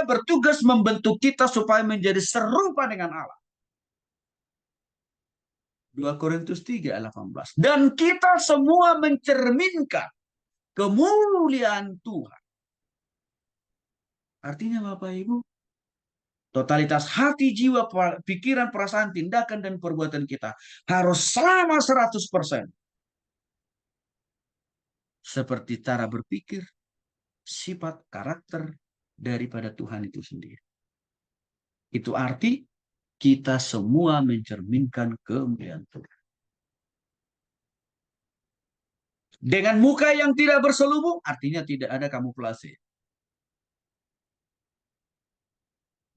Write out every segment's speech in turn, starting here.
bertugas membentuk kita supaya menjadi serupa dengan Allah. 2 Korintus 3 ayat 18. Dan kita semua mencerminkan kemuliaan Tuhan. Artinya Bapak Ibu, totalitas hati, jiwa, pikiran, perasaan, tindakan, dan perbuatan kita harus sama 100%. Seperti cara berpikir, sifat, karakter daripada Tuhan itu sendiri. Itu arti kita semua mencerminkan kemuliaan Tuhan. Dengan muka yang tidak berselubung, artinya tidak ada kamuflase.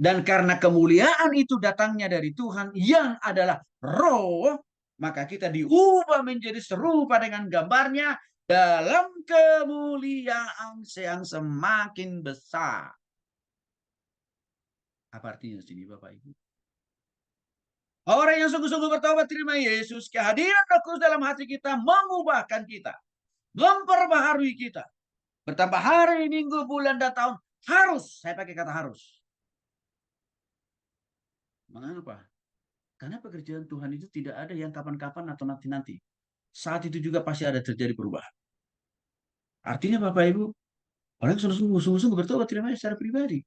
Dan karena kemuliaan itu datangnya dari Tuhan yang adalah roh, maka kita diubah menjadi serupa dengan gambarnya dalam kemuliaan yang semakin besar. Apa artinya sini Bapak Ibu? Orang yang sungguh-sungguh bertobat terima Yesus, kehadiran Roh Kudus dalam hati kita mengubahkan kita, memperbaharui kita. Bertambah hari, minggu, bulan, dan tahun. Harus, saya pakai kata harus. Mengapa? Karena pekerjaan Tuhan itu tidak ada yang kapan-kapan atau nanti-nanti. Saat itu juga pasti ada terjadi perubahan. Artinya Bapak Ibu, orang yang sungguh-sungguh bertobat terima secara pribadi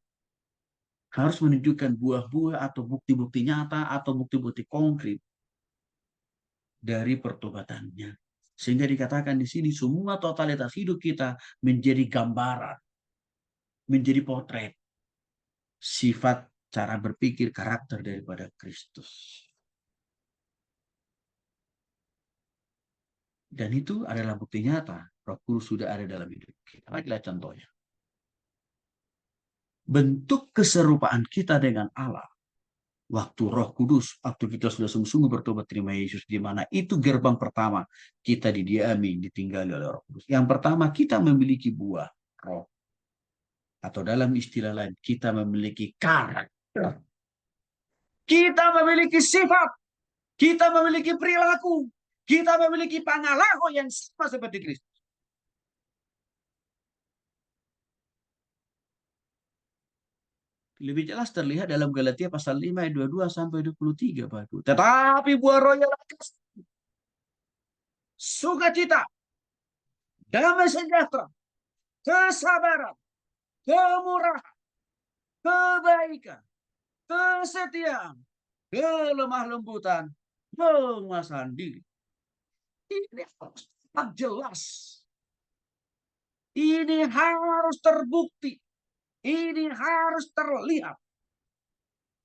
harus menunjukkan buah-buah atau bukti-bukti nyata atau bukti-bukti konkret dari pertobatannya. Sehingga dikatakan di sini semua totalitas hidup kita menjadi gambaran, menjadi potret sifat, cara berpikir, karakter daripada Kristus. Dan itu adalah bukti nyata Roh Kudus sudah ada dalam hidup kita. Baiklah contohnya. Bentuk keserupaan kita dengan Allah waktu Roh Kudus, waktu kita sudah sungguh-sungguh bertobat terima Yesus, di mana itu gerbang pertama kita didiami, ditinggali oleh Roh Kudus. Yang pertama, kita memiliki buah roh. Atau dalam istilah lain, kita memiliki karakter. Kita memiliki sifat. Kita memiliki perilaku. Kita memiliki pangalaho yang sama seperti Kristus. Lebih jelas terlihat dalam Galatia pasal 5 ayat 22 sampai 23, Pak Ibu. Tetapi buah roh ialah kasih, sukacita, damai sejahtera, kesabaran, kemurahan, kebaikan, kesetiaan, kelemah lembutan, penguasaan diri. Ini harus jelas. Ini harus terbukti. Ini harus terlihat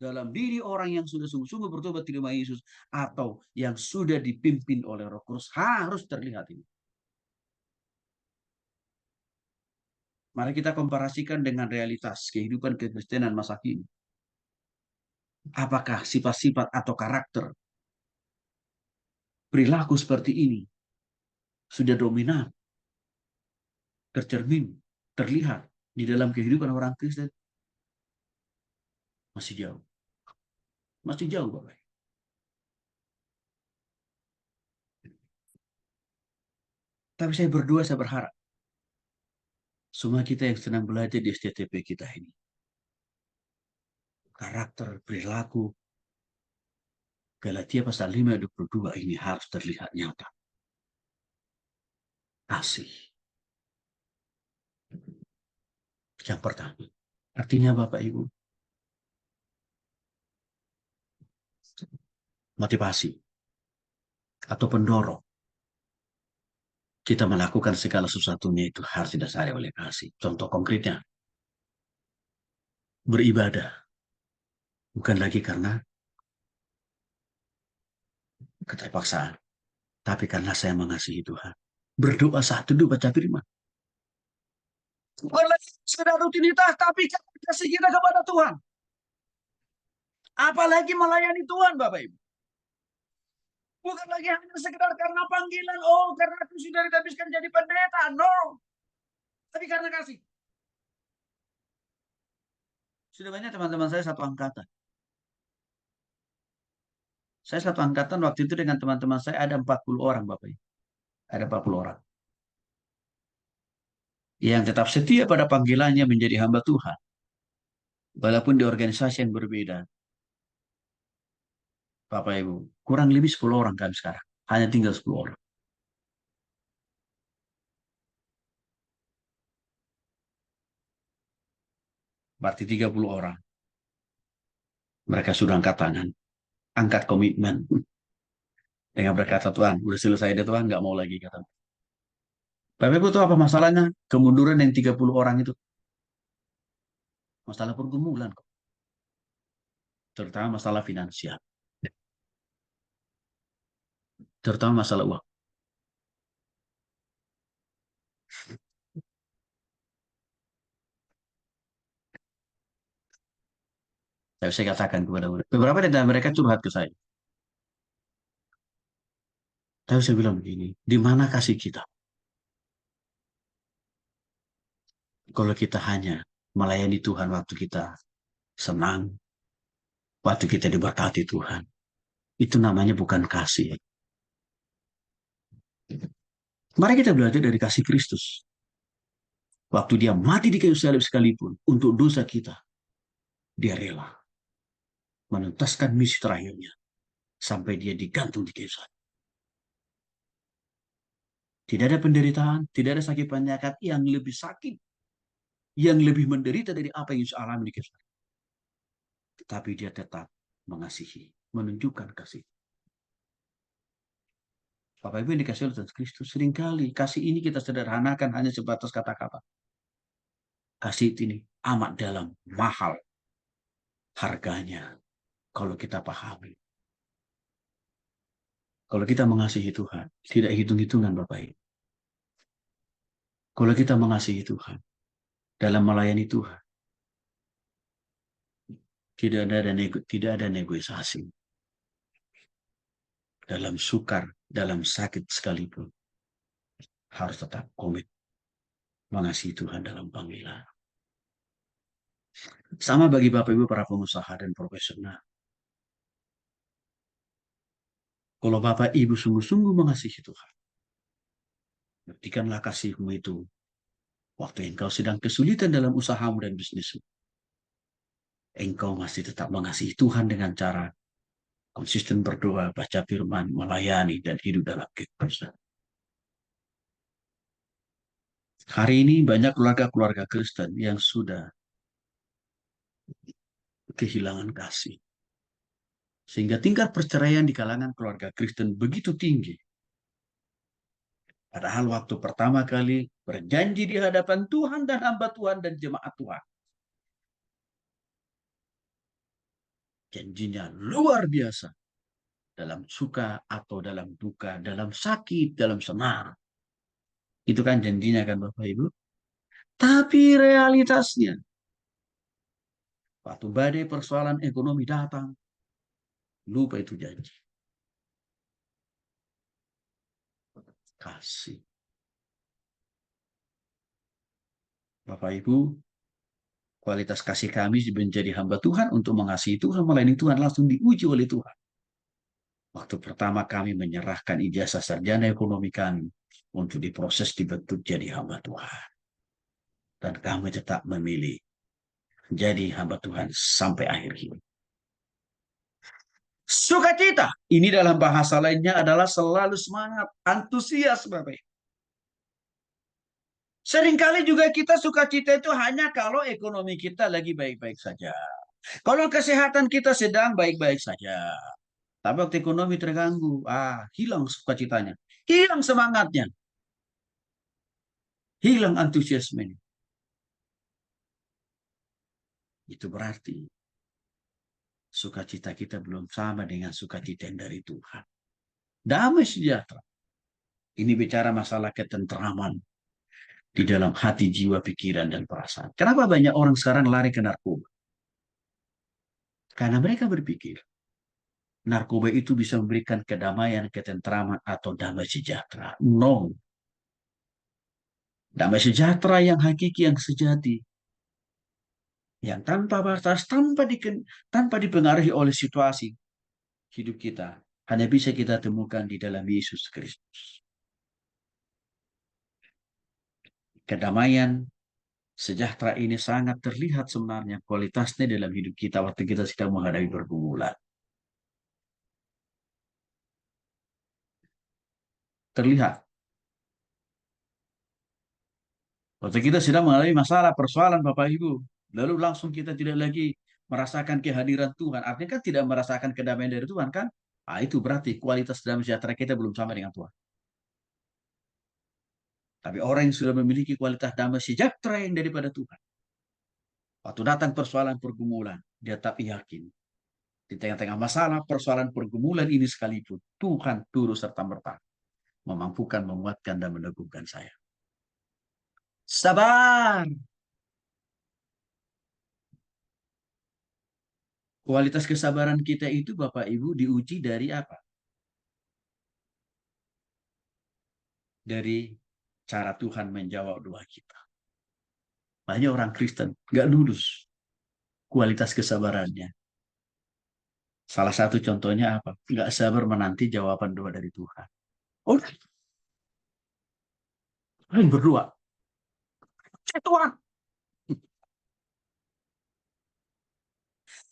dalam diri orang yang sudah sungguh-sungguh bertobat terima Yesus atau yang sudah dipimpin oleh Roh Kudus, harus terlihat ini. Mari kita komparasikan dengan realitas kehidupan kekristenan masa kini. Apakah sifat-sifat atau karakter perilaku seperti ini sudah dominan, tercermin, terlihat di dalam kehidupan orang Kristen? Masih jauh. Masih jauh, Bapak. Tapi saya berdoa, saya berharap semua kita yang sedang belajar di STTP kita ini, karakter, perilaku, Galatia pasal 5 ayat 22 ini harus terlihat nyata. Kasih. Yang pertama. Artinya Bapak Ibu, motivasi atau pendorong kita melakukan segala sesuatunya itu harus didasari oleh kasih. Contoh konkretnya, beribadah. Bukan lagi karena keterpaksaan, tapi karena saya mengasihi Tuhan. Berdoa saat teduh baca firman. Bukan lagi sekedar rutinitas, tapi kasih kita kepada Tuhan. Apalagi melayani Tuhan, Bapak Ibu. Bukan lagi hanya sekedar karena panggilan, oh karena aku sudah ditabiskan jadi pendeta, no. Tapi karena kasih. Sudah banyak teman-teman saya satu angkatan. Saya satu angkatan waktu itu dengan teman-teman saya ada 40 orang, Bapak Ibu. Ada 40 orang. Yang tetap setia pada panggilannya menjadi hamba Tuhan. Walaupun di organisasi yang berbeda, Bapak Ibu, kurang lebih 10 orang kan sekarang. Hanya tinggal 10 orang. Berarti 30 orang. Mereka sudah angkat tangan. Angkat komitmen. Dengan berkata, Tuhan, udah selesai deh Tuhan, nggak mau lagi. Kata. Bapak Ibu tahu apa masalahnya? Kemunduran yang 30 orang itu. Masalah pergumulan. Terutama masalah finansial. Terutama masalah uang. Saya katakan kepada mereka. Beberapa dari mereka curhat ke saya. Tapi saya bilang begini, di mana kasih kita? Kalau kita hanya melayani Tuhan waktu kita senang, waktu kita diberkati Tuhan, itu namanya bukan kasih. Mari kita belajar dari kasih Kristus. Waktu dia mati di kayu salib sekalipun, untuk dosa kita, dia rela menuntaskan misi terakhirnya sampai dia digantung di kayu salib. Tidak ada penderitaan, tidak ada sakit penyakit yang lebih sakit, yang lebih menderita dari apa yang Yesus alami di kayu salib. Tetapi dia tetap mengasihi, menunjukkan kasih. Bapak Ibu yang dikasih oleh Tuhan Kristus, seringkali kasih ini kita sederhanakan hanya sebatas kata-kata. Kasih ini amat dalam, mahal harganya kalau kita pahami. Kalau kita mengasihi Tuhan, tidak hitung-hitungan Bapak Ibu. Kalau kita mengasihi Tuhan, dalam melayani Tuhan, tidak ada negosiasi. Dalam sukar, dalam sakit sekalipun, harus tetap komit mengasihi Tuhan dalam panggilan. Sama bagi Bapak Ibu para pengusaha dan profesional. Kalau Bapak Ibu sungguh-sungguh mengasihi Tuhan, buktikanlah kasihmu itu waktu engkau sedang kesulitan dalam usahamu dan bisnismu. Engkau masih tetap mengasihi Tuhan dengan cara konsisten berdoa, baca firman, melayani, dan hidup dalam kekuasaan. Hari ini banyak keluarga-keluarga Kristen yang sudah kehilangan kasih. Sehingga tingkat perceraian di kalangan keluarga Kristen begitu tinggi. Padahal waktu pertama kali berjanji di hadapan Tuhan dan hamba Tuhan dan jemaat Tuhan. Janjinya luar biasa. Dalam suka atau dalam duka, dalam sakit, dalam senang. Itu kan janjinya kan Bapak Ibu. Tapi realitasnya, waktu badai persoalan ekonomi datang, lupa itu janji. Kasih. Bapak Ibu, kualitas kasih kami menjadi hamba Tuhan untuk mengasihi Tuhan, melayani Tuhan langsung diuji oleh Tuhan. Waktu pertama kami menyerahkan ijazah sarjana ekonomi kami untuk diproses dibentuk jadi hamba Tuhan. Dan kami tetap memilih jadi hamba Tuhan sampai akhir hidup. Sukacita. Ini dalam bahasa lainnya adalah selalu semangat, antusias Bapak. Seringkali juga kita sukacita itu hanya kalau ekonomi kita lagi baik-baik saja. Kalau kesehatan kita sedang baik-baik saja. Tapi waktu ekonomi terganggu, hilang sukacitanya, hilang semangatnya, hilang antusiasmenya. Itu berarti sukacita kita belum sama dengan sukacita yang dari Tuhan. Damai sejahtera. Ini bicara masalah ketentraman di dalam hati, jiwa, pikiran, dan perasaan. Kenapa banyak orang sekarang lari ke narkoba? Karena mereka berpikir narkoba itu bisa memberikan kedamaian, ketentraman, atau damai sejahtera. No. Damai sejahtera yang hakiki, yang sejati. Yang tanpa batas, tanpa dipengaruhi oleh situasi hidup kita. Hanya bisa kita temukan di dalam Yesus Kristus. Kedamaian Sejahtera ini sangat terlihat sebenarnya kualitasnya dalam hidup kita waktu kita sedang menghadapi pergumulan. Terlihat. Waktu kita sedang mengalami masalah, persoalan Bapak Ibu. Lalu langsung kita tidak lagi merasakan kehadiran Tuhan. Artinya kan tidak merasakan kedamaian dari Tuhan kan? Ah, itu berarti kualitas dalam sejahtera kita belum sama dengan Tuhan. Tapi orang yang sudah memiliki kualitas damai sejahtera yang daripada Tuhan. Waktu datang persoalan pergumulan, dia tetap yakin. Di tengah-tengah masalah, persoalan pergumulan ini sekalipun, Tuhan turut serta merta memampukan, menguatkan, dan meneguhkan saya. Sabar. Kualitas kesabaran kita itu Bapak Ibu diuji dari apa? Dari cara Tuhan menjawab doa kita. Banyak orang Kristen gak lulus kualitas kesabarannya. Salah satu contohnya apa? Gak sabar menanti jawaban doa dari Tuhan. Oh, berdoa. Tuhan.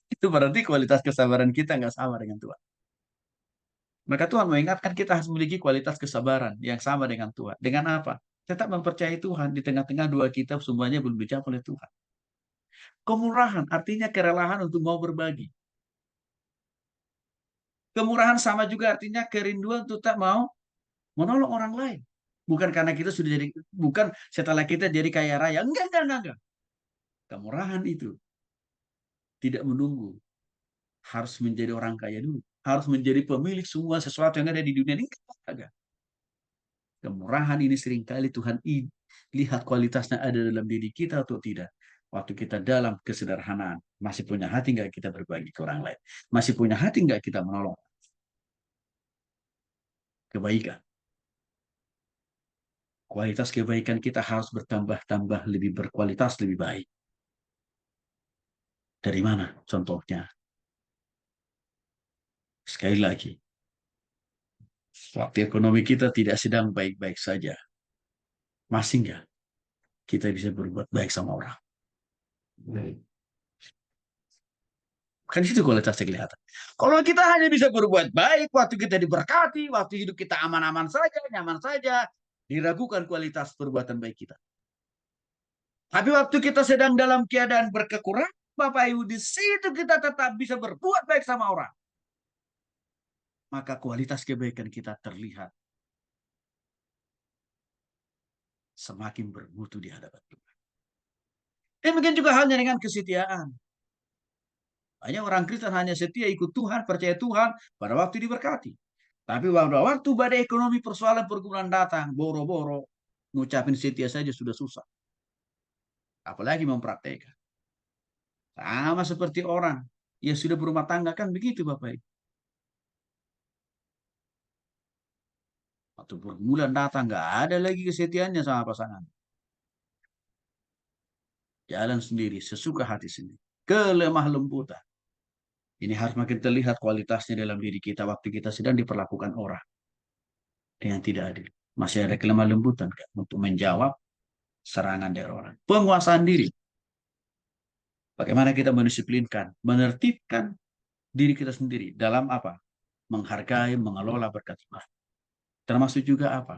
Itu berarti kualitas kesabaran kita nggak sama dengan Tuhan. Maka Tuhan mengingatkan kita harus memiliki kualitas kesabaran yang sama dengan Tuhan. Dengan apa? Tetap mempercayai Tuhan di tengah-tengah doa kita semuanya belum dijawab oleh Tuhan. Kemurahan artinya kerelahan untuk mau berbagi. Kemurahan sama juga artinya kerinduan untuk tak mau menolong orang lain. Bukan karena kita sudah jadi, bukan setelah kita jadi kaya raya. Enggak. Kemurahan itu tidak menunggu. Harus menjadi orang kaya dulu. Harus menjadi pemilik semua sesuatu yang ada di dunia ini. Enggak. Kemurahan ini seringkali Tuhan lihat kualitasnya ada dalam diri kita atau tidak. Waktu kita dalam kesederhanaan, masih punya hati nggak kita berbagi ke orang lain? Masih punya hati nggak kita menolong kebaikan? Kualitas kebaikan kita harus bertambah-tambah lebih berkualitas, lebih baik. Dari mana contohnya? Sekali lagi, waktu ekonomi kita tidak sedang baik-baik saja. Masih nggak kita bisa berbuat baik sama orang? Kan itu kualitasnya kelihatan. Kalau kita hanya bisa berbuat baik, waktu kita diberkati, waktu hidup kita aman-aman saja, nyaman saja, diragukan kualitas perbuatan baik kita. Tapi waktu kita sedang dalam keadaan berkekurangan, Bapak Ibu, di situ kita tetap bisa berbuat baik sama orang. Maka kualitas kebaikan kita terlihat semakin bermutu di hadapan Tuhan. Demikian juga halnya dengan kesetiaan. Banyak orang Kristen hanya setia ikut Tuhan, percaya Tuhan pada waktu diberkati. Tapi waktu badai ekonomi persoalan pergumulan datang, boro-boro, ngucapin setia saja sudah susah. Apalagi mempraktekkan. Sama seperti orang yang sudah berumah tangga kan begitu Bapak Ibu. Waktu pergumulan datang, nggak ada lagi kesetiaannya sama pasangan. Jalan sendiri, sesuka hati sendiri. Kelemah lembutan. Ini harus makin terlihat kualitasnya dalam diri kita waktu kita sedang diperlakukan orang dengan tidak adil. Masih ada kelemah lembutan kan, untuk menjawab serangan dari orang. Penguasaan diri. Bagaimana kita mendisiplinkan, menertibkan diri kita sendiri dalam apa? Menghargai, mengelola berkat Tuhan. Termasuk juga apa?